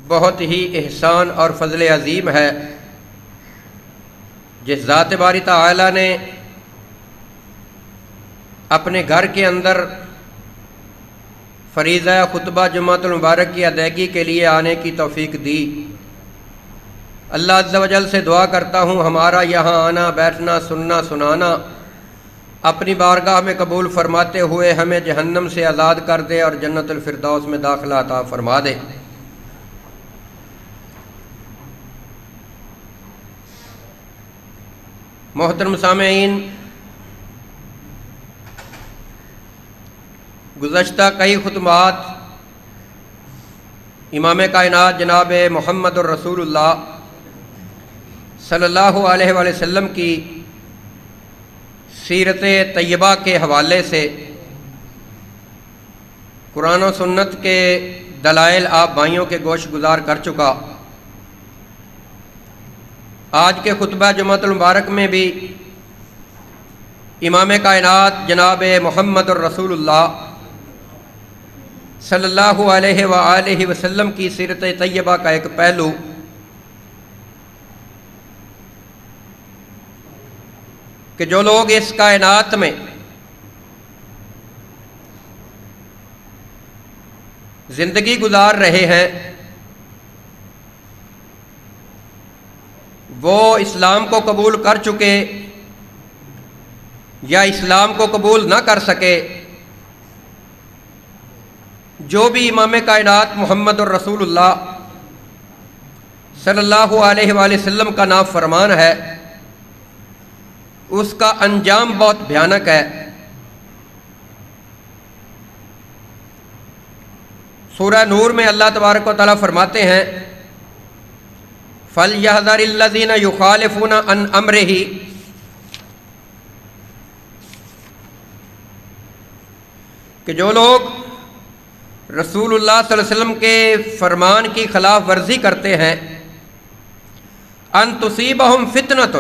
بہت ہی احسان اور فضل عظیم ہے جس ذات باری تعالی نے اپنے گھر کے اندر فریضہ خطبہ جمعۃ المبارک کی ادائیگی کے لیے آنے کی توفیق دی۔ اللہ عز و جل سے دعا کرتا ہوں ہمارا یہاں آنا، بیٹھنا، سننا، سنانا اپنی بارگاہ میں قبول فرماتے ہوئے ہمیں جہنم سے آزاد کر دے اور جنت الفردوس میں داخلہ عطا فرما دے۔ محترم سامعین، گزشتہ کئی خطبات امام کائنات جناب محمد الرسول اللہ صلی اللہ علیہ وآلہ وسلم کی سیرت طیبہ کے حوالے سے قرآن و سنت کے دلائل آپ بھائیوں کے گوش گزار کر چکا۔ آج کے خطبہ جمعۃ المبارک میں بھی امام کائنات جناب محمد الرسول اللہ صلی اللہ علیہ وآلہ وسلم کی سیرت طیبہ کا ایک پہلو کہ جو لوگ اس کائنات میں زندگی گزار رہے ہیں وہ اسلام کو قبول کر چکے یا اسلام کو قبول نہ کر سکے، جو بھی امام کائنات محمد الرسول اللہ صلی اللہ علیہ وآلہ وسلم کا نام فرمان ہے اس کا انجام بہت بھیانک ہے۔ سورہ نور میں اللہ تبارک و تعالیٰ فرماتے ہیں فَلْيَحْذَرِ الَّذِينَ يُخَالِفُونَ عَنْ أَمْرِهِ، کہ جو لوگ رسول اللہ صلی اللہ علیہ وسلم کے فرمان کی خلاف ورزی کرتے ہیں ان تصیبہم فتنۃ،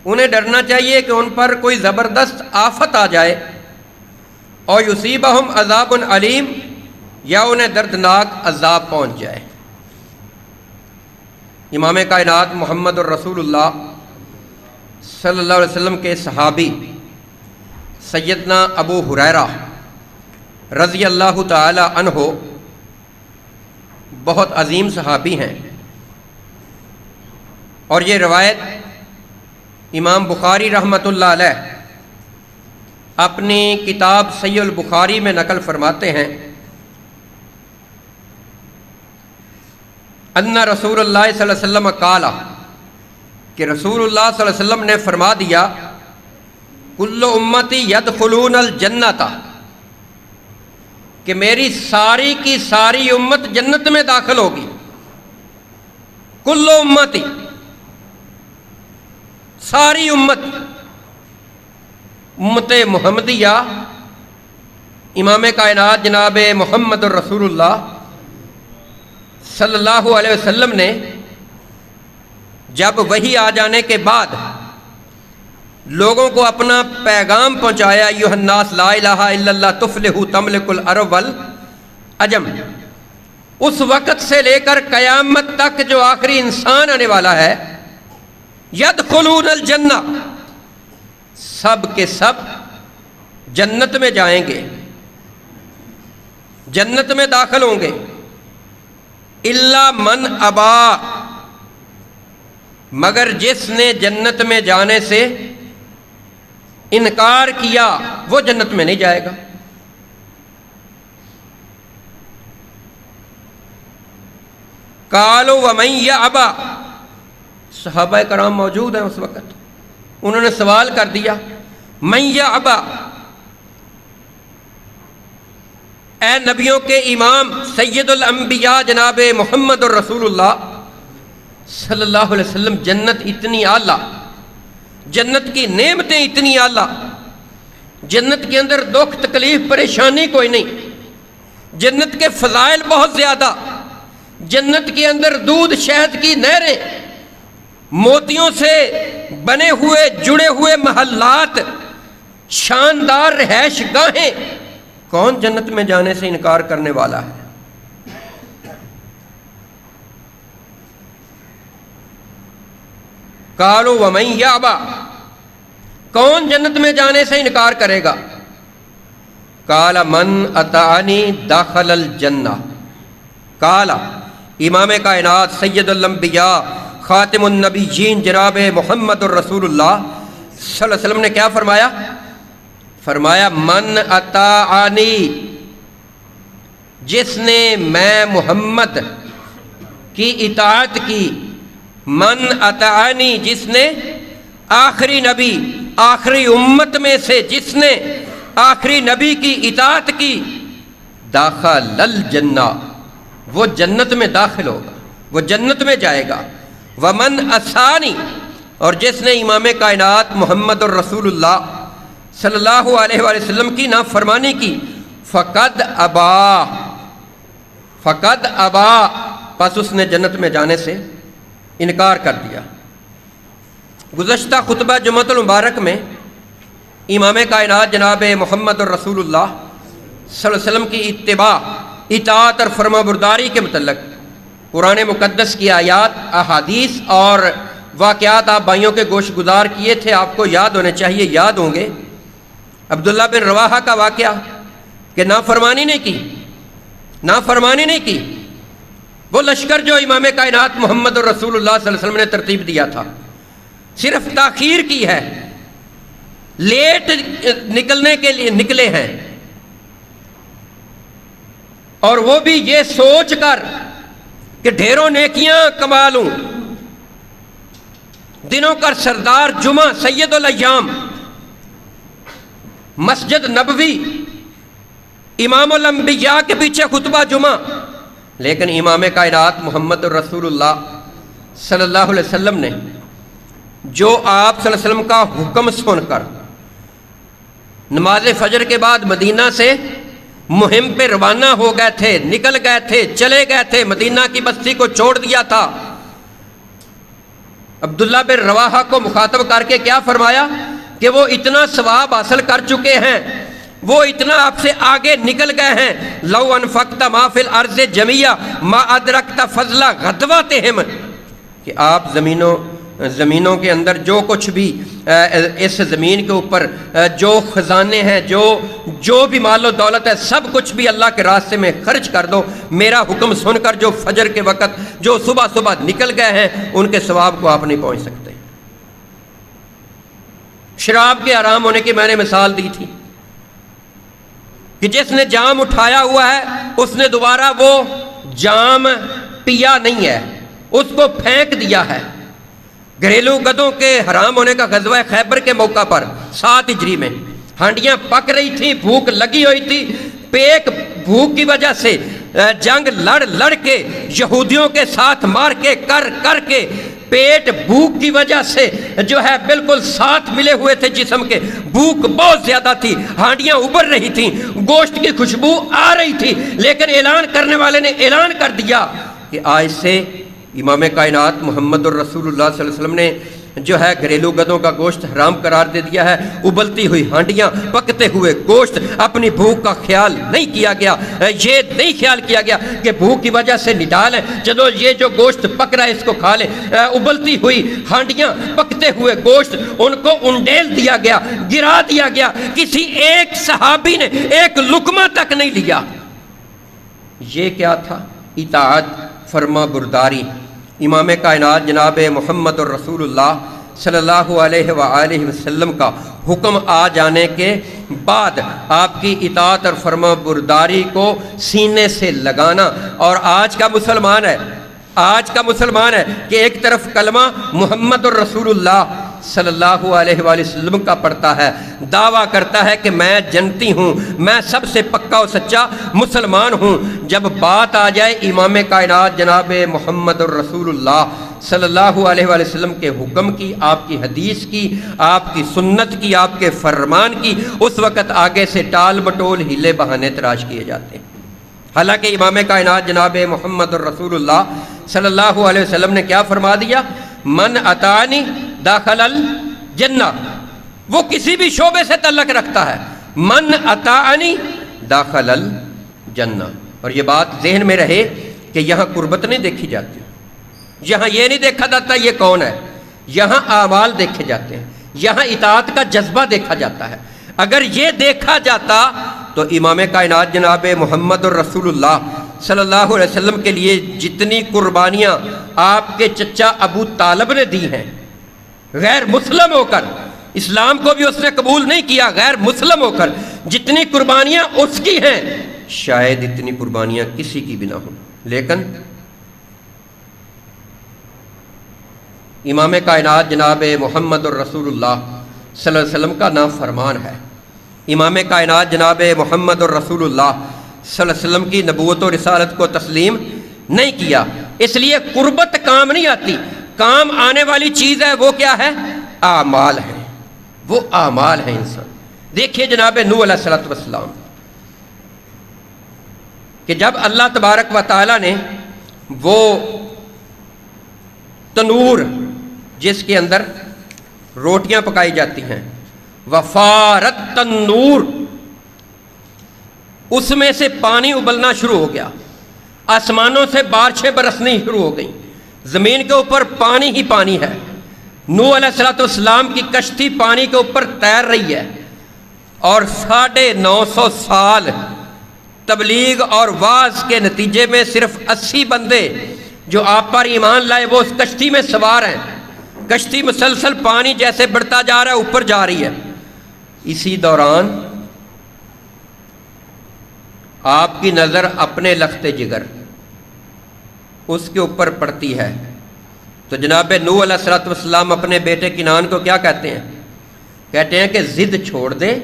انہیں ڈرنا چاہیے کہ ان پر کوئی زبردست آفت آ جائے، اور یصیبہم عذاب علیم، یا انہیں دردناک عذاب پہنچ جائے۔ امام کائنات محمد الرسول اللہ صلی اللہ علیہ وسلم کے صحابی سیدنا ابو ہریرہ رضی اللہ تعالی عنہ بہت عظیم صحابی ہیں، اور یہ روایت امام بخاری رحمۃ اللہ علیہ اپنی کتاب صحیح البخاری میں نقل فرماتے ہیں ان رسول اللہ صلی اللہ علیہ وسلم قال، کہ رسول اللہ صلی اللہ علیہ وسلم نے فرما دیا کل امتی یدخلون الجنۃ، کہ میری ساری کی ساری امت جنت میں داخل ہوگی۔ کل امتی، ساری امت، امت محمدیہ امام کائنات جناب محمد الرسول اللہ صلی اللہ علیہ وسلم نے جب وحی آ جانے کے بعد لوگوں کو اپنا پیغام پہنچایا ایھا الناس لا الہ الا اللہ تفلحوا تملک العرب والعجم، اس وقت سے لے کر قیامت تک جو آخری انسان آنے والا ہے یدخلون الجنہ، سب کے سب جنت میں جائیں گے، جنت میں داخل ہوں گے، الا من ابا، مگر جس نے جنت میں جانے سے انکار کیا وہ جنت میں نہیں جائے گا۔ قالوا ومن یابا، صحابہ کرام موجود ہیں اس وقت، انہوں نے سوال کر دیا من یابا، اے نبیوں کے امام سید الانبیاء جناب محمد الرسول اللہ صلی اللہ علیہ وسلم، جنت اتنی اعلیٰ، جنت کی نعمتیں اتنی اعلیٰ، جنت کے اندر دکھ تکلیف پریشانی کوئی نہیں، جنت کے فضائل بہت زیادہ، جنت کے اندر دودھ شہد کی نہریں، موتیوں سے بنے ہوئے جڑے ہوئے محلات، شاندار رہائش گاہیں، کون جنت میں جانے سے انکار کرنے والا ہے؟ قالوا ومن یابا، کون جنت میں جانے سے انکار کرے گا؟ قال من اطاعنی دخل الجنہ۔ قال، امام کائنات سید الانبیاء خاتم النبیین جناب محمد الرسول اللہ صلی اللہ علیہ وسلم نے کیا فرمایا؟ فرمایا من اطاعنی، جس نے میں محمد کی اطاعت کی، من اطاعنی، جس نے آخری نبی، آخری امت میں سے جس نے آخری نبی کی اطاعت کی، داخل الجنہ، وہ جنت میں داخل ہوگا، وہ جنت میں جائے گا۔ ومن عصانی، اور جس نے امام کائنات محمد الرسول اللہ صلی اللہ علیہ وآلہ وسلم کی نافرمانی کی، فقد ابا، فقد ابا، پس اس نے جنت میں جانے سے انکار کر دیا۔ گزشتہ خطبہ جمعۃ المبارک میں امام کائنات جناب محمد الرسول اللہ صلی اللہ علیہ وسلم کی اتباع، اطاعت اور فرما برداری کے متعلق قرآن مقدس کی آیات، احادیث اور واقعات آپ بھائیوں کے گوش گزار کیے تھے، آپ کو یاد ہونے چاہیے، یاد ہوں گے۔ عبداللہ بن رواحہ کا واقعہ کہ نافرمانی نہیں کی، نافرمانی نہیں کی، وہ لشکر جو امام کائنات محمد الرسول اللہ صلی اللہ علیہ وسلم نے ترتیب دیا تھا، صرف تاخیر کی ہے، لیٹ نکلنے کے لیے نکلے ہیں، اور وہ بھی یہ سوچ کر کہ ڈھیروں نیکیاں کما لوں۔ دنوں کا سردار جمعہ، سید الایام، مسجد نبوی، امام الانبیاء کے پیچھے خطبہ جمعہ، لیکن امام کائنات محمد الرسول اللہ صلی اللہ علیہ وسلم نے جو آپ صلی اللہ علیہ وسلم کا حکم سن کر نماز فجر کے بعد مدینہ سے مہم پہ روانہ ہو گئے تھے، نکل گئے تھے، چلے گئے تھے، مدینہ کی بستی کو چھوڑ دیا تھا، عبداللہ بن رواحہ کو مخاطب کر کے کیا فرمایا کہ وہ اتنا ثواب حاصل کر چکے ہیں، وہ اتنا آپ سے آگے نکل گئے ہیں، لو انفقت ما فی الارض جمیعا ما ادرکت فضل غدواتہم، کہ آپ زمینوں کے اندر جو کچھ بھی اس زمین کے اوپر جو خزانے ہیں، جو بھی مال و دولت ہے، سب کچھ بھی اللہ کے راستے میں خرچ کر دو، میرا حکم سن کر جو فجر کے وقت جو صبح صبح نکل گئے ہیں، ان کے ثواب کو آپ نہیں پہنچ سکتے۔ شراب کے حرام ہونے کی میں نے مثال دی تھی کہ جس نے جام اٹھایا ہوا ہے اس نے دوبارہ وہ جام پیا نہیں ہے، اس کو پھینک دیا ہے۔ گھریلو گدوں کے حرام ہونے کا غزوہ خیبر کے موقع پر 7 ہجری میں ہانڈیاں پک رہی تھیں، بھوک لگی ہوئی تھی، پیک بھوک کی وجہ سے جنگ لڑ کے یہودیوں کے ساتھ مار کے کر کے پیٹ بھوک کی وجہ سے جو ہے بالکل ساتھ ملے ہوئے تھے جسم کے، بھوک بہت زیادہ تھی، ہانڈیاں ابھر رہی تھیں، گوشت کی خوشبو آ رہی تھی، لیکن اعلان کرنے والے نے اعلان کر دیا کہ آج سے امام کائنات محمد الرسول اللہ صلی اللہ علیہ وسلم نے جو ہے گھریلو گدوں کا گوشت حرام قرار دے دیا ہے۔ ابلتی ہوئی ہانڈیاں، پکتے ہوئے گوشت، اپنی بھوک کا خیال نہیں کیا گیا، یہ نہیں خیال کیا گیا کہ بھوک کی وجہ سے نڈال ہے، چلو یہ جو گوشت پک رہا ہے اس کو کھا لیں۔ ابلتی ہوئی ہانڈیاں، پکتے ہوئے گوشت، ان کو انڈیل دیا گیا، گرا دیا گیا، کسی ایک صحابی نے ایک لقمہ تک نہیں لیا۔ یہ کیا تھا؟ اطاعت، فرما برداری۔ امام کائنات جناب محمد الرسول اللہ صلی اللہ علیہ وآلہ وسلم کا حکم آ جانے کے بعد آپ کی اطاعت اور فرما برداری کو سینے سے لگانا، اور آج کا مسلمان ہے کہ ایک طرف کلمہ محمد الرسول اللہ صلی اللہ علیہ وآلہ وسلم کا پڑھتا ہے، دعویٰ کرتا ہے کہ میں جنتی ہوں، میں سب سے پکا و سچا مسلمان ہوں، جب بات آ جائے امام کائنات جناب محمد الرسول اللہ صلی اللہ علیہ وآلہ وسلم کے حکم کی، آپ کی حدیث کی، آپ کی سنت کی، آپ کے فرمان کی، اس وقت آگے سے ٹال مٹول ہیلے بہانے تراش کیے جاتے ہیں۔ حالانکہ امام کائنات جناب محمد الرسول اللہ صلی اللہ علیہ وسلم نے کیا فرما دیا؟ من اطاعنی داخل الجنہ، وہ کسی بھی شعبے سے تعلق رکھتا ہے، من اطاعنی داخل الجنہ۔ اور یہ بات ذہن میں رہے کہ یہاں قربت نہیں دیکھی جاتی، یہاں یہ نہیں دیکھا جاتا یہ کون ہے، یہاں اعمال دیکھے جاتے ہیں، یہاں اطاعت کا جذبہ دیکھا جاتا ہے۔ اگر یہ دیکھا جاتا تو امام کائنات جناب محمد الرسول اللہ صلی اللہ علیہ وسلم کے لیے جتنی قربانیاں آپ کے چچا ابو طالب نے دی ہیں غیر مسلم ہو کر، اسلام کو بھی اس نے قبول نہیں کیا، غیر مسلم ہو کر جتنی قربانیاں اس کی ہیں شاید اتنی قربانیاں کسی کی بھی نہ ہوں، لیکن امام کائنات جناب محمد الرسول اللہ صلی اللہ علیہ وسلم کا نام فرمان ہے۔ امام کائنات جناب محمد الرسول اللہ صلی اللہ علیہ وسلم کی نبوت و رسالت کو تسلیم نہیں کیا، اس لیے قربت کام نہیں آتی، کام آنے والی چیز ہے وہ کیا ہے؟ اعمال ہے، وہ اعمال ہیں انسان۔ دیکھیے جناب نوح علیہ السلام کہ جب اللہ تبارک و تعالیٰ نے وہ تنور جس کے اندر روٹیاں پکائی جاتی ہیں، وفارت تنور، اس میں سے پانی ابلنا شروع ہو گیا، آسمانوں سے بارشیں برسنی شروع ہو گئیں، زمین کے اوپر پانی ہی پانی ہے، نوح علیہ السلام کی کشتی پانی کے اوپر تیر رہی ہے، اور 950 سال تبلیغ اور وعظ کے نتیجے میں صرف 80 بندے جو آپ پر ایمان لائے وہ اس کشتی میں سوار ہیں، کشتی مسلسل پانی جیسے بڑھتا جا رہا ہے اوپر جا رہی ہے۔ اسی دوران آپ کی نظر اپنے لخت جگر اس کے اوپر پڑتی ہے تو جناب نوح علیہ السلام اپنے بیٹے کنعان کو کیا کہتے ہیں؟ کہتے ہیں کہ ضد چھوڑ دے،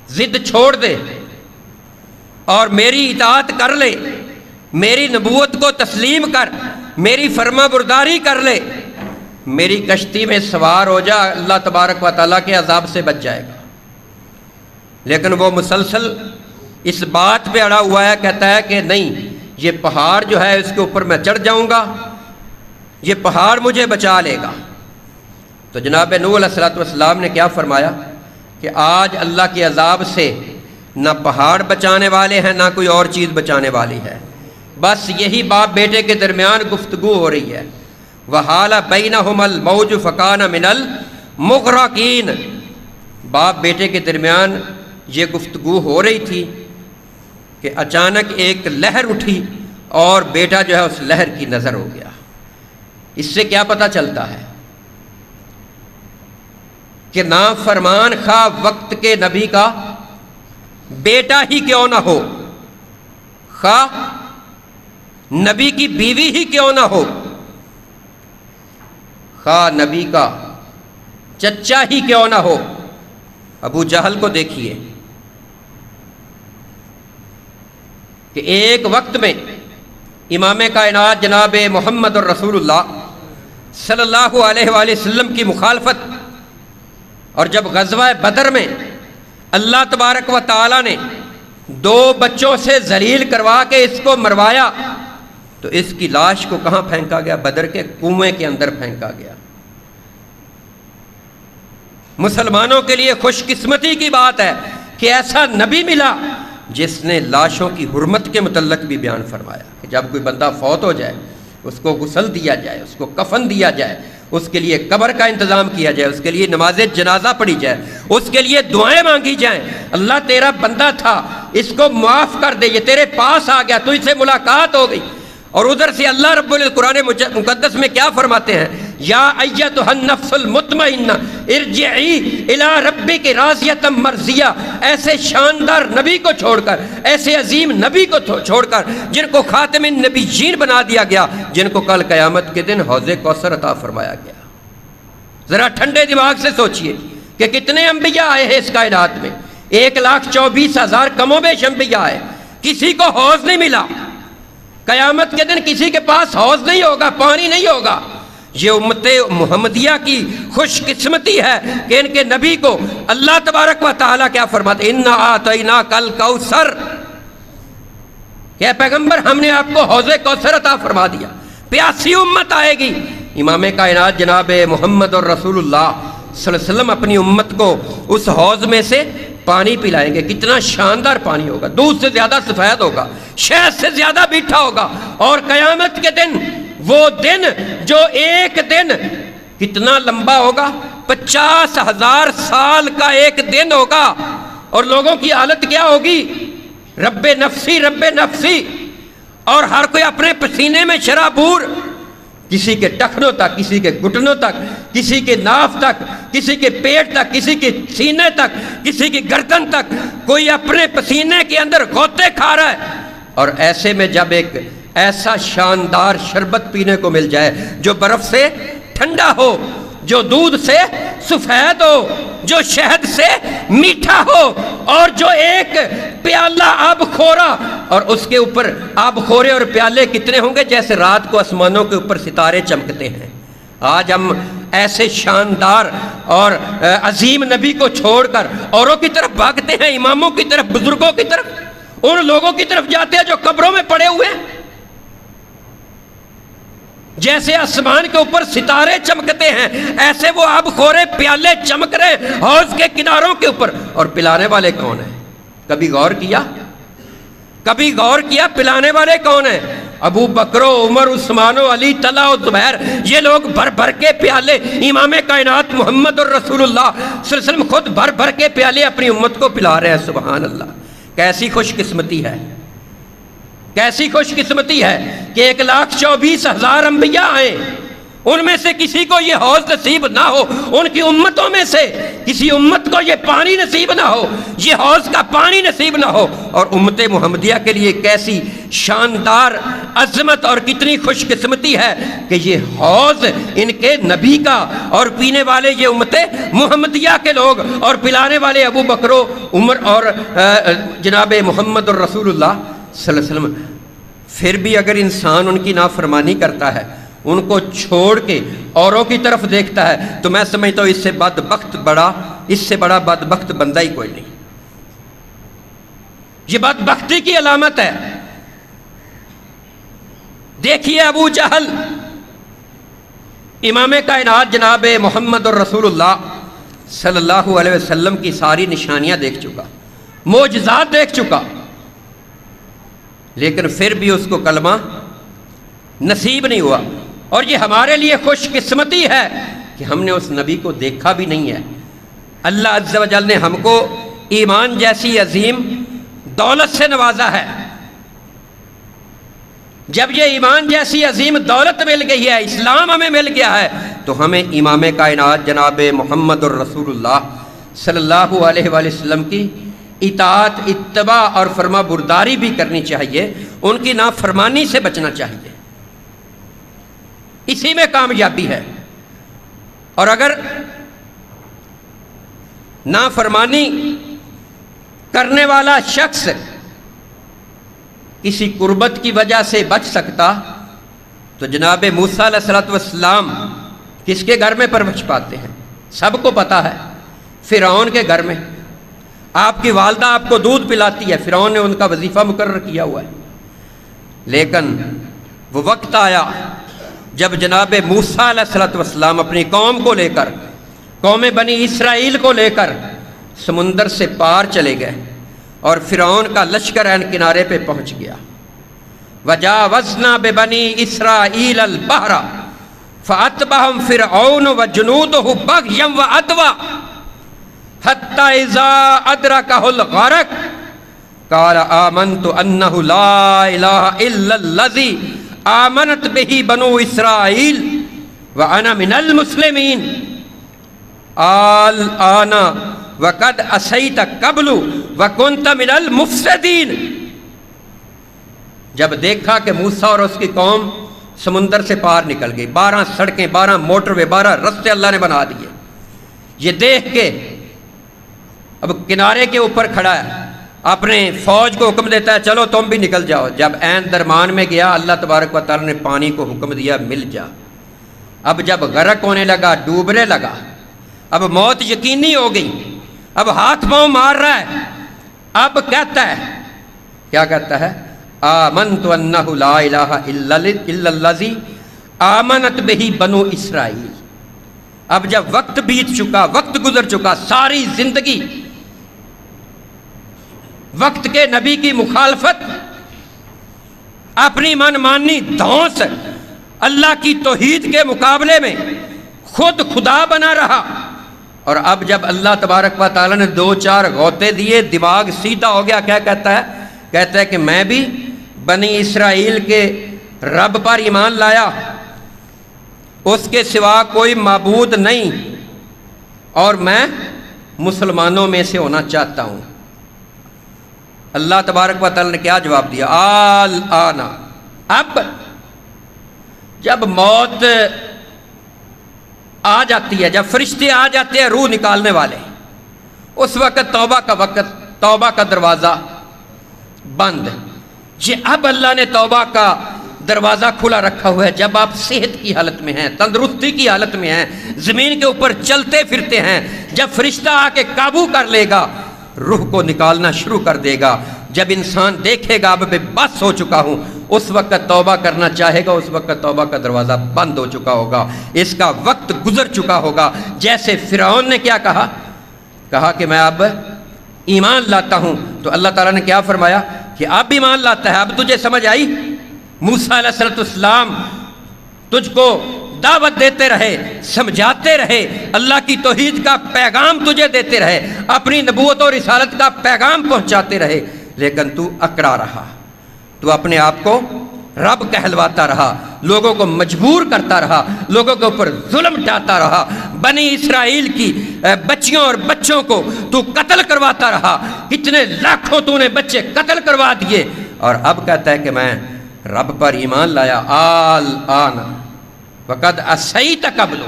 ضد چھوڑ دے اور میری اطاعت کر لے، میری نبوت کو تسلیم کر، میری فرما برداری کر لے، میری کشتی میں سوار ہو جا، اللہ تبارک و تعالیٰ کے عذاب سے بچ جائے گا۔ لیکن وہ مسلسل اس بات پہ اڑا ہوا ہے، کہتا ہے کہ نہیں، یہ پہاڑ جو ہے اس کے اوپر میں چڑھ جاؤں گا، یہ پہاڑ مجھے بچا لے گا۔ تو جناب نوح علیہ السلام نے کیا فرمایا کہ آج اللہ کے عذاب سے نہ پہاڑ بچانے والے ہیں نہ کوئی اور چیز بچانے والی ہے، بس یہی باپ بیٹے کے درمیان گفتگو ہو رہی ہے۔ وحال بینہم الموج فکان من المغرقین، باپ بیٹے کے درمیان یہ گفتگو ہو رہی تھی کہ اچانک ایک لہر اٹھی اور بیٹا جو ہے اس لہر کی نظر ہو گیا۔ اس سے کیا پتہ چلتا ہے کہ نافرمان خواہ وقت کے نبی کا بیٹا ہی کیوں نہ ہو، خواہ نبی کی بیوی ہی کیوں نہ ہو، خواہ نبی کا چچا ہی کیوں نہ ہو۔ ابو جہل کو دیکھیے کہ ایک وقت میں امام کائنات جناب محمد الرسول اللہ صلی اللہ علیہ وآلہ وسلم کی مخالفت، اور جب غزوہ بدر میں اللہ تبارک و تعالی نے 2 بچوں سے ذلیل کروا کے اس کو مروایا تو اس کی لاش کو کہاں پھینکا گیا؟ بدر کے کنویں کے اندر پھینکا گیا۔ مسلمانوں کے لیے خوش قسمتی کی بات ہے کہ ایسا نبی ملا جس نے لاشوں کی حرمت کے متعلق بھی بیان فرمایا کہ جب کوئی بندہ فوت ہو جائے اس کو غسل دیا جائے، اس کو کفن دیا جائے، اس کے لیے قبر کا انتظام کیا جائے، اس کے لیے نماز جنازہ پڑھی جائے، اس کے لیے دعائیں مانگی جائیں۔ اللہ تیرا بندہ تھا، اس کو معاف کر دے، یہ تیرے پاس آ گیا، تجھ سے ملاقات ہو گئی۔ اور ادھر سے اللہ رب القرآن مقدس میں کیا فرماتے ہیں؟ یا ایتھا النفس المطمئنہ ارجعی الی ربک راضیۃ مرضیہ۔ ایسے شاندار نبی کو چھوڑ کر، ایسے عظیم نبی کو چھوڑ کر جن کو خاتم النبیین بنا دیا گیا، جن کو کل قیامت کے دن حوض کوثر عطا فرمایا گیا۔ ذرا ٹھنڈے دماغ سے سوچئے کہ کتنے انبیاء آئے ہیں اس کائنات میں، 1,24,000 کم و بیش انبیاء آئے، کسی کو حوض نہیں ملا۔ قیامت کے دن کسی کے پاس حوض نہیں ہوگا، پانی نہیں ہوگا۔ یہ امت محمدیہ کی خوش قسمتی ہے کہ ان کے نبی کو اللہ تبارک و تعالیٰ کیا فرماتے؟ اِنَّا أَعْطَيْنَاكَ الْكَوْثَرَ، کہ پیغمبر ہم نے آپ کو حوض کوثر عطا فرما دیا۔ پیاسی امت آئے گی، امام کائنات جناب محمد اور رسول اللہ صلی اللہ علیہ وسلم اپنی امت کو اس حوض میں سے پانی پلائیں گے۔ کتنا شاندار پانی ہوگا، دودھ سے زیادہ سفید ہوگا، شہد سے زیادہ میٹھا ہوگا، اور قیامت کے دن وہ دن جو ایک دن کتنا لمبا ہوگا، 50,000 سال کا ایک دن ہوگا، اور لوگوں کی حالت کیا ہوگی، رب نفسی رب نفسی، اور ہر کوئی اپنے پسینے میں شرابور، کسی کے ٹخنوں تک، کسی کے گھٹنوں تک، کسی کے ناف تک، کسی کے پیٹ تک، کسی کے سینے تک، کسی کی گردن تک، کوئی اپنے پسینے کے اندر غوطے کھا رہا ہے۔ اور ایسے میں جب ایک ایسا شاندار شربت پینے کو مل جائے جو برف سے ٹھنڈا ہو، جو دودھ سے سفید ہو، جو شہد سے میٹھا ہو، اور جو ایک پیالہ آب خورا، اور اس کے اوپر آب خورے اور پیالے کتنے ہوں گے، جیسے رات کو آسمانوں کے اوپر ستارے چمکتے ہیں۔ آج ہم ایسے شاندار اور عظیم نبی کو چھوڑ کر اوروں کی طرف بھاگتے ہیں، اماموں کی طرف، بزرگوں کی طرف، ان لوگوں کی طرف جاتے ہیں جو قبروں میں پڑے ہوئے ہیں۔ جیسے آسمان کے اوپر ستارے چمکتے ہیں، ایسے وہ آب خورے پیالے چمک رہے حوض کے کناروں کے اوپر، اور پلانے والے کون ہیں؟ کبھی غور کیا؟ کبھی غور کیا پلانے والے کون ہیں؟ ابو بکر و عمر، عثمان و علی، طلحہ و زبیر، یہ لوگ بھر بھر کے پیالے، امام کائنات محمد اور رسول اللہ صلی اللہ علیہ وسلم خود بھر بھر کے پیالے اپنی امت کو پلا رہے ہیں۔ سبحان اللہ، کیسی خوش قسمتی ہے، کیسی خوش قسمتی ہے کہ 1,24,000 انبیاء آئیں، ان میں سے کسی کو یہ حوض نصیب نہ ہو، ان کی امتوں میں سے کسی امت کو یہ پانی نصیب نہ ہو، یہ حوض کا پانی نصیب نہ ہو۔ اور امت محمدیہ کے لیے کیسی شاندار عظمت اور کتنی خوش قسمتی ہے کہ یہ حوض ان کے نبی کا، اور پینے والے یہ امت محمدیہ کے لوگ، اور پلانے والے ابو بکر و عمر اور جناب محمد اور رسول اللہ صلی اللہ علیہ وسلم۔ پھر بھی اگر انسان ان کی نافرمانی کرتا ہے، ان کو چھوڑ کے اوروں کی طرف دیکھتا ہے، تو میں سمجھتا ہوں اس سے بڑا بدبخت بندہ ہی کوئی نہیں۔ یہ بدبختی کی علامت ہے۔ دیکھیے ابو جہل امام کائنات جناب محمد اور رسول اللہ صلی اللہ علیہ وسلم کی ساری نشانیاں دیکھ چکا، معجزات دیکھ چکا، لیکن پھر بھی اس کو کلمہ نصیب نہیں ہوا۔ اور یہ ہمارے لیے خوش قسمتی ہے کہ ہم نے اس نبی کو دیکھا بھی نہیں ہے۔ اللہ عز و جل نے ہم کو ایمان جیسی عظیم دولت سے نوازا ہے۔ جب یہ ایمان جیسی عظیم دولت مل گئی ہے، اسلام ہمیں مل گیا ہے، تو ہمیں امام کائنات جناب محمد الرسول اللہ صلی اللہ علیہ وآلہ وسلم کی اطاعت، اتباع اور فرما برداری بھی کرنی چاہیے، ان کی نافرمانی سے بچنا چاہیے، اسی میں کامیابی ہے۔ اور اگر نافرمانی کرنے والا شخص کسی قربت کی وجہ سے بچ سکتا، تو جناب موسیٰ علیہ السلام کس کے گھر میں پرورش پاتے ہیں؟ سب کو پتا ہے، فرعون کے گھر میں۔ آپ کی والدہ آپ کو دودھ پلاتی ہے، فرعون نے ان کا وظیفہ مقرر کیا ہوا ہے۔ لیکن وہ وقت آیا جب جناب موسیٰ علیہ السلام اپنی قوم کو لے کر، قوم بنی اسرائیل کو لے کر سمندر سے پار چلے گئے، اور فرعون کا لشکر عین کنارے پہ پہنچ گیا۔ وَجَاوَزْنَا بِبَنِي إِسْرَائِيلَ الْبَحْرَ فَأَتْبَعَهُمْ فِرْعَوْنُ وَجُنُودُهُ بَغْيًا وَعَدْوًا حَتَّى إِذَا أَدْرَكَهُ الْغَرَقُ قَالَ آمَنْتُ أَنَّهُ لَا إِلَهَ إِلَّا الَّذِي آمَنَتْ بِهِ بَنُو إِسْرَائِيلَ وَأَنَا مِنَ الْمُسْلِمِينَ الْآنَ وَقَدْ عَصَيْتَ قَبْلُ وَكُنْتَ مِنَ الْمُفْسِدِينَ۔ جب دیکھا کہ موسیٰ اور اس کی قوم سمندر سے پار نکل گئی، 12 سڑکیں، 12 موٹر وے، 12 رستے اللہ نے بنا دیے، یہ دیکھ کے اب کنارے کے اوپر کھڑا ہے، اپنے فوج کو حکم دیتا ہے چلو تم بھی نکل جاؤ۔ جب عین درمان میں گیا، اللہ تبارک و تعالیٰ نے پانی کو حکم دیا مل جا۔ اب جب غرق ہونے لگا، ڈوبنے لگا، اب موت یقینی ہو گئی، اب ہاتھ پاؤں مار رہا ہے، اب کہتا ہے، کیا کہتا ہے؟ آمنت انہ لا الہ الا الذی آمنت بہ بنو اسرائیل۔ اب جب وقت بیت چکا، وقت گزر چکا، ساری زندگی وقت کے نبی کی مخالفت، اپنی من مانی دھونس، اللہ کی توحید کے مقابلے میں خود خدا بنا رہا، اور اب جب اللہ تبارک و تعالیٰ نے 2-4 غوطے دیے، دماغ سیدھا ہو گیا، کیا کہتا ہے کہ میں بھی بنی اسرائیل کے رب پر ایمان لایا، اس کے سوا کوئی معبود نہیں، اور میں مسلمانوں میں سے ہونا چاہتا ہوں۔ اللہ تبارک و تعالیٰ نے کیا جواب دیا؟ الآن، اب جب موت آ جاتی ہے، جب فرشتے آ جاتے ہیں روح نکالنے والے، اس وقت توبہ کا دروازہ بند۔ یہ اب اللہ نے توبہ کا دروازہ کھلا رکھا ہوا ہے جب آپ صحت کی حالت میں ہیں، تندرستی کی حالت میں ہیں، زمین کے اوپر چلتے پھرتے ہیں۔ جب فرشتہ آ کے قابو کر لے گا، روح کو نکالنا شروع کر دے گا، جب انسان دیکھے گا اب میں بس ہو چکا ہوں، اس وقت توبہ کرنا چاہے گا، اس وقت توبہ کا دروازہ بند ہو چکا ہوگا، اس کا وقت گزر چکا ہوگا۔ جیسے فرعون نے کیا کہا کہ میں اب ایمان لاتا ہوں، تو اللہ تعالیٰ نے کیا فرمایا کہ اب ایمان لاتا ہے، اب تجھے سمجھ آئی؟ موسیٰ علیہ السلام تجھ کو دعوت دیتے رہے، سمجھاتے رہے، اللہ کی توحید کا پیغام تجھے دیتے رہے، اپنی نبوت اور رسالت کا پیغام پہنچاتے رہے، لیکن تو اکڑا رہا، تو اپنے آپ کو رب کہلواتا رہا، لوگوں کو مجبور کرتا رہا، لوگوں کے اوپر ظلم ڈھاتا رہا، بنی اسرائیل کی بچیوں اور بچوں کو تو قتل کرواتا رہا، کتنے لاکھوں تو نے بچے قتل کروا دیے، اور اب کہتا ہے کہ میں رب پر ایمان لایا۔ الآن وقد عصیت قبل،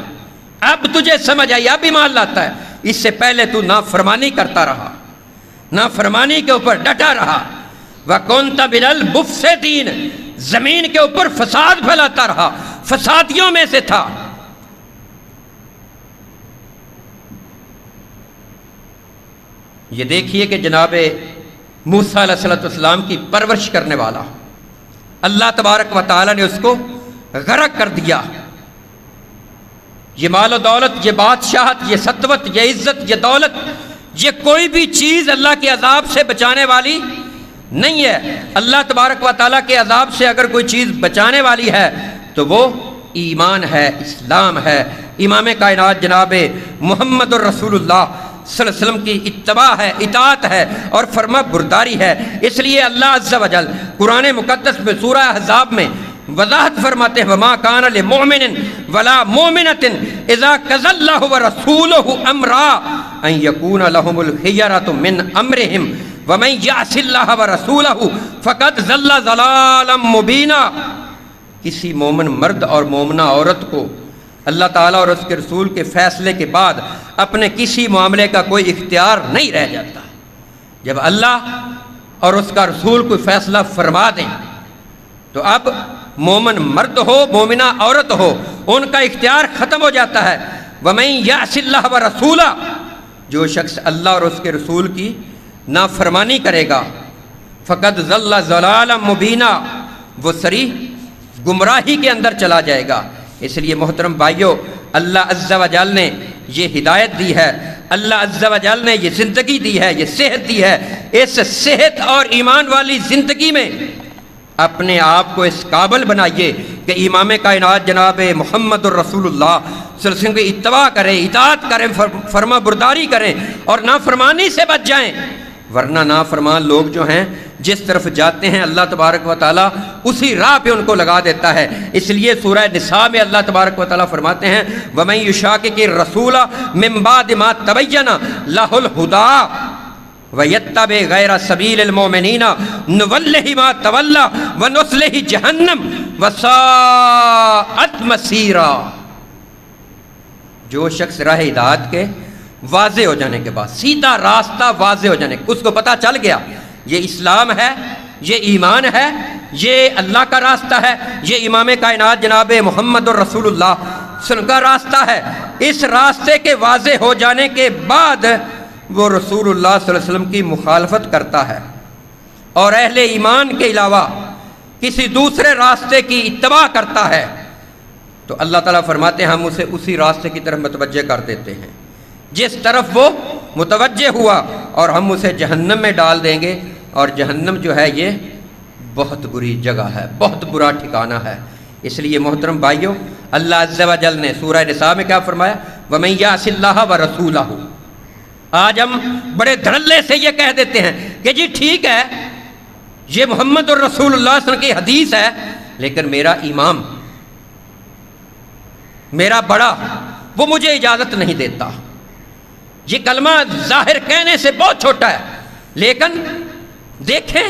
اب تجھے سمجھ آئی، اب ایمان لاتا ہے، اس سے پہلے تو نافرمانی کرتا رہا، نافرمانی کے اوپر ڈٹا رہا۔ وَكُنْتَ مِنَ الْمُفْسِدِينَ، زمین کے اوپر فساد پھیلاتا رہا، فسادیوں میں سے تھا۔ یہ دیکھیے کہ جناب موسیٰ علیہ السلام کی پرورش کرنے والا اللہ تبارک و تعالیٰ نے اس کو غرق کر دیا۔ یہ مال و دولت، یہ بادشاہت، یہ سطوت، یہ عزت، یہ دولت، یہ کوئی بھی چیز اللہ کے عذاب سے بچانے والی نہیں ہے۔ اللہ تبارک و تعالیٰ کے عذاب سے اگر کوئی چیز بچانے والی ہے تو وہ ایمان ہے، اسلام ہے، امام کائنات جناب محمد الرسول اللہ صلی اللہ علیہ وسلم کی اتباع ہے، اطاعت ہے اور فرما برداری ہے۔ اس لیے اللہ عز و جل قرآن مقدس میں سورہ احزاب میں وضاحت فرماتے ہیں، وَمَا كَانَ لِمُؤْمِنٍ وَلَا مُؤْمِنَةٍ إِذَا قَضَى اللَّهُ وَرَسُولُهُ أَمْرًا أَن يَكُونَ لَهُمُ الْخِيَرَةُ مِنْ أَمْرِهِمْ وَمَن يَعْصِ اللَّهَ وَرَسُولَهُ فَقَدْ ضَلَّ ضَلَالًا مُبِينًا۔ کسی مومن مرد اور مومنہ عورت کو اللہ تعالیٰ اور اس کے رسول کے فیصلے کے بعد اپنے کسی معاملے کا کوئی اختیار نہیں رہ جاتا۔ جب اللہ اور اس کا رسول کوئی فیصلہ فرما دیں تو اب مومن مرد ہو، مومنہ عورت ہو، ان کا اختیار ختم ہو جاتا ہے۔ وَمَن يَعْصِ اللَّهَ وَرَسُولَهُ، جو شخص اللہ اور اس کے رسول کی نافرمانی کرے گا، فَقَدْ ضَلَّ ضَلَالًا مُبِينًا، وہ صریح گمراہی کے اندر چلا جائے گا۔ اس لیے محترم بھائیو، اللہ عز و جل نے یہ ہدایت دی ہے، اللہ عز و جل نے یہ زندگی دی ہے، یہ صحت دی ہے۔ اس صحت اور ایمان والی زندگی میں اپنے آپ کو اس قابل بنائیے کہ امام کائنات جناب محمد الرسول اللہ صلی اللہ علیہ وسلم کی اتباع کریں، اطاعت کریں، فرما برداری کریں اور نافرمانی سے بچ جائیں، ورنہ نافرمان لوگ جو ہیں جس طرف جاتے ہیں اللہ تبارک و تعالیٰ اسی راہ پہ ان کو لگا دیتا ہے۔ اس لیے سورہ نساء میں اللہ تبارک و تعالیٰ فرماتے ہیں، وَمَن يُشَاقِقِ الرَّسُولَ مِن بَعْدِ مَا تَبَيَّنَ لَهُ الْهُدَىٰ وَيَتَّبِعْ غَيْرَ سَبِيلِ الْمُؤْمِنِينَ نُوَلِّهِ مَا تَوَلَّىٰ وَنُصْلِهِ جَهَنَّمَ وَسَاءَتْ مَصِيرًا۔ جو شخص راہ ہدایت کے واضح ہو جانے کے بعد، سیدھا راستہ واضح ہو جانے، اس کو پتہ چل گیا یہ اسلام ہے، یہ ایمان ہے، یہ اللہ کا راستہ ہے، یہ امام کائنات جناب محمد الرسول اللہ صلی اللہ علیہ وسلم کا راستہ ہے، اس راستے کے واضح ہو جانے کے بعد وہ رسول اللہ صلی اللہ علیہ وسلم کی مخالفت کرتا ہے اور اہل ایمان کے علاوہ کسی دوسرے راستے کی اتباع کرتا ہے، تو اللہ تعالیٰ فرماتے ہیں ہم اسے اسی راستے کی طرف متوجہ کر دیتے ہیں جس طرف وہ متوجہ ہوا، اور ہم اسے جہنم میں ڈال دیں گے، اور جہنم جو ہے یہ بہت بری جگہ ہے، بہت برا ٹھکانہ ہے۔ اس لیے محترم بھائیوں، اللہ عز و جل نے سورہ نساء میں کیا فرمایا؟ وَمَن يَعْصِ اللَّهَ وَرَسُولَهُ۔ آج ہم بڑے دھڑلے سے یہ کہہ دیتے ہیں کہ جی ٹھیک ہے یہ محمد الرسول اللہ صلی اللہ علیہ وسلم کی حدیث ہے، لیکن میرا امام، میرا بڑا، وہ مجھے اجازت نہیں دیتا۔ یہ کلمہ ظاہر کہنے سے بہت چھوٹا ہے، لیکن دیکھیں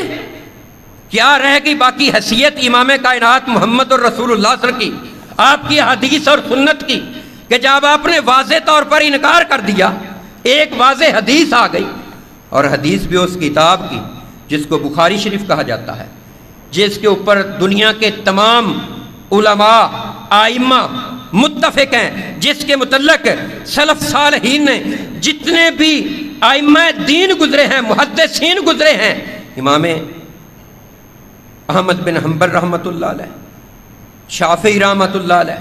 کیا رہے گی باقی حیثیت امام کائنات محمد الرسول اللہ صلی اللہ علیہ وسلم کی، آپ کی حدیث اور سنت کی، کہ جب آپ نے واضح طور پر انکار کر دیا، ایک واضح حدیث آ گئی، اور حدیث بھی اس کتاب کی جس کو بخاری شریف کہا جاتا ہے، جس کے اوپر دنیا کے تمام علماء آئمہ متفق ہیں، جس کے متعلق سلف صالحین نے جتنے بھی آئمہ دین گزرے ہیں، محدثین گزرے ہیں، امام احمد بن حنبل رحمۃ اللہ علیہ، شافعی رحمۃ اللہ علیہ،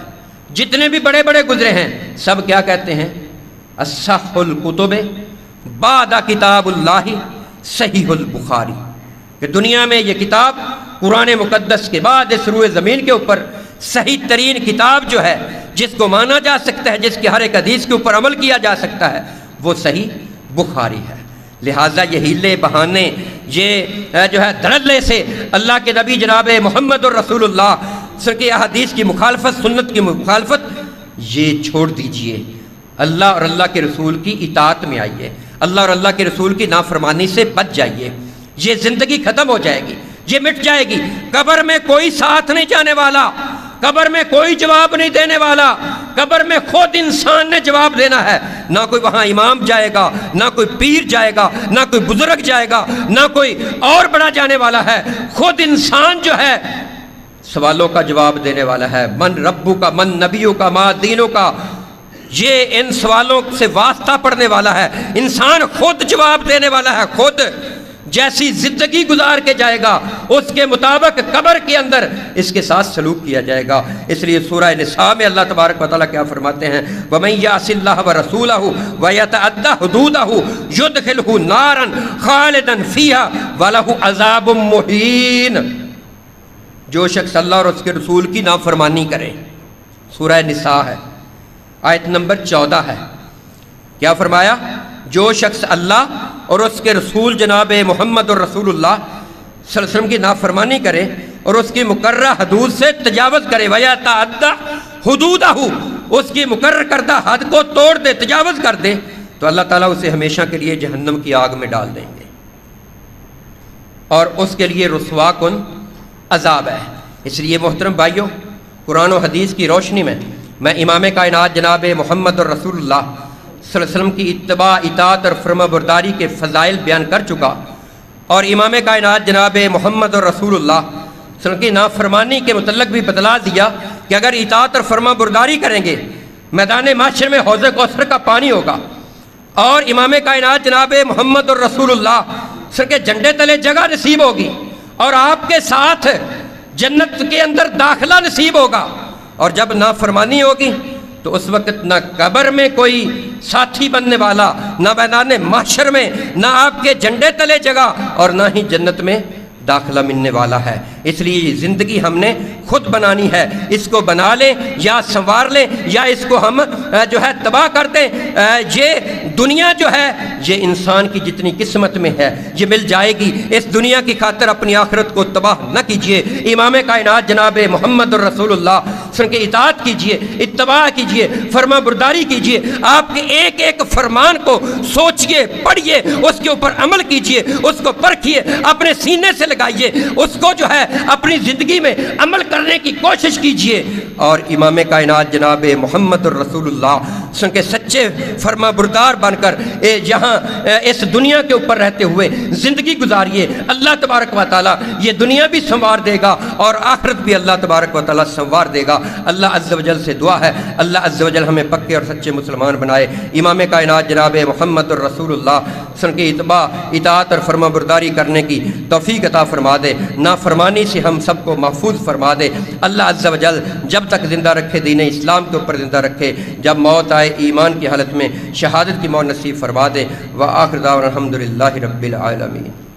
جتنے بھی بڑے بڑے گزرے ہیں، سب کیا کہتے ہیں؟ اصح الکتب بعد کتاب اللہ صحیح البخاری، کہ دنیا میں یہ کتاب قرآن مقدس کے بعد اس روئے زمین کے اوپر صحیح ترین کتاب جو ہے، جس کو مانا جا سکتا ہے، جس کی ہر ایک حدیث کے اوپر عمل کیا جا سکتا ہے، وہ صحیح بخاری ہے۔ لہٰذا یہ ہیلے بہانے، یہ جو ہے دھڑلے سے اللہ کے نبی جناب محمد الرسول اللہ صلی اللہ علیہ وسلم کی احادیث کی مخالفت، سنت کی مخالفت، یہ چھوڑ دیجئے، اللہ اور اللہ کے رسول کی اطاعت میں آئیے، اللہ اور اللہ کے رسول کی نافرمانی سے بچ جائیے۔ یہ زندگی ختم ہو جائے گی، یہ مٹ جائے گی، قبر میں کوئی ساتھ نہیں جانے والا، قبر میں کوئی جواب نہیں دینے والا، قبر میں خود انسان نے جواب دینا ہے، نہ کوئی وہاں امام جائے گا، نہ کوئی پیر جائے گا، نہ کوئی بزرگ جائے گا، نہ کوئی اور بڑا جانے والا ہے، خود انسان جو ہے سوالوں کا جواب دینے والا ہے۔ من ربو کا، من نبیوں کا، ما دینوں کا، یہ ان سوالوں سے واسطہ پڑھنے والا ہے، انسان خود جواب دینے والا ہے، خود جیسی زندگی گزار کے جائے گا اس کے مطابق قبر کے اندر اس کے ساتھ سلوک کیا جائے گا۔ اس لیے سورہ نساء میں اللہ تبارک و تعالیٰ کیا فرماتے ہیں؟ وَمَن يَعْصِ اللَّهَ وَرَسُولَهُ وَيَتَعَدَّ حُدُودَهُ يُدْخِلْهُ نَارًا خَالِدًا فِيهَا وَلَهُ عَذَابٌ مُّهِينٌ۔ جو شخص اللہ اور اس کے رسول کی نافرمانی کرے، سورہ نساء ہے، آیت نمبر 14 ہے، کیا فرمایا؟ جو شخص اللہ اور اس کے رسول جناب محمد الرسول اللہ صلی اللہ علیہ وسلم کی نافرمانی کرے اور اس کی مقررہ حدود سے تجاوز کرے، وَيَتَعَدَّ حُدُودَهُ، اس کی مقرر کردہ حد کو توڑ دے، تجاوز کر دے، تو اللہ تعالیٰ اسے ہمیشہ کے لیے جہنم کی آگ میں ڈال دیں گے، اور اس کے لیے رسوا کن عذاب ہے۔ اس لیے محترم بھائیوں، قرآن و حدیث کی روشنی میں امام کائنات جناب محمد الرسول اللہ صلی اللہ علیہ وسلم کی اتباع، اطاعت اور فرما برداری کے فضائل بیان کر چکا، اور امام کائنات جناب محمد الرسول اللہ صلی اللہ علیہ وسلم کی نافرمانی کے متعلق بھی بتلا دیا کہ اگر اطاعت اور فرما برداری کریں گے، میدان محشر میں حوض کوثر کا پانی ہوگا، اور امام کائنات جناب محمد الرسول اللہ صلی اللہ علیہ وسلم کے جھنڈے تلے جگہ نصیب ہوگی، اور آپ کے ساتھ جنت کے اندر داخلہ نصیب ہوگا۔ اور جب نافرمانی ہوگی تو اس وقت نہ قبر میں کوئی ساتھی بننے والا، نہ میدان محشر میں، نہ آپ کے جھنڈے تلے جگہ، اور نہ ہی جنت میں داخلہ ملنے والا ہے۔ اس لیے یہ زندگی ہم نے خود بنانی ہے، اس کو بنا لیں یا سنوار لیں، یا اس کو ہم جو ہے تباہ کر دیں۔ یہ دنیا جو ہے یہ انسان کی جتنی قسمت میں ہے یہ مل جائے گی، اس دنیا کی خاطر اپنی آخرت کو تباہ نہ کیجیے۔ امام کائنات جناب محمد الرسول اللہ صلی اللہ علیہ وسلم کی اطاعت کیجیے، اتباع کیجیے، فرما برداری کیجیے، آپ کے ایک ایک فرمان کو سوچیے، پڑھیے، اس کے اوپر عمل کیجیے، اس کو پرکھیے، اپنے سینے سے لگائیے، اس کو جو ہے اپنی زندگی میں عمل کرنے کی کوشش کیجیے، اور امام کائنات جناب محمد الرسول اللہ صلی اللہ علیہ وسلم کے سچے فرما بردار بن کر یہاں اس دنیا کے اوپر رہتے ہوئے زندگی گزاریے۔ اللہ تبارک و تعالیٰ یہ دنیا بھی سنوار دے گا اور آخرت بھی اللہ تبارک و تعالیٰ سنوار دے گا۔ اللہ عز و جل سے دعا ہے اللہ عز و جل ہمیں پکے اور سچے مسلمان بنائے۔ امام کائنات جناب محمد الرسول اللہ صلی اللہ علیہ وسلم کی اتباع، اطاعت اور فرما برداری کرنے کی توفیق عطا فرما دے، نافرمانی سے ہم سب کو محفوظ فرما دے۔ اللہ عز و جل جب تک زندہ رکھے، دین اسلام کے اوپر زندہ رکھے، جب موت آئے ایمان کی حالت میں شہادت کی موت نصیب فرما دے۔ وآخر دعوانا الحمدللہ رب العالمین۔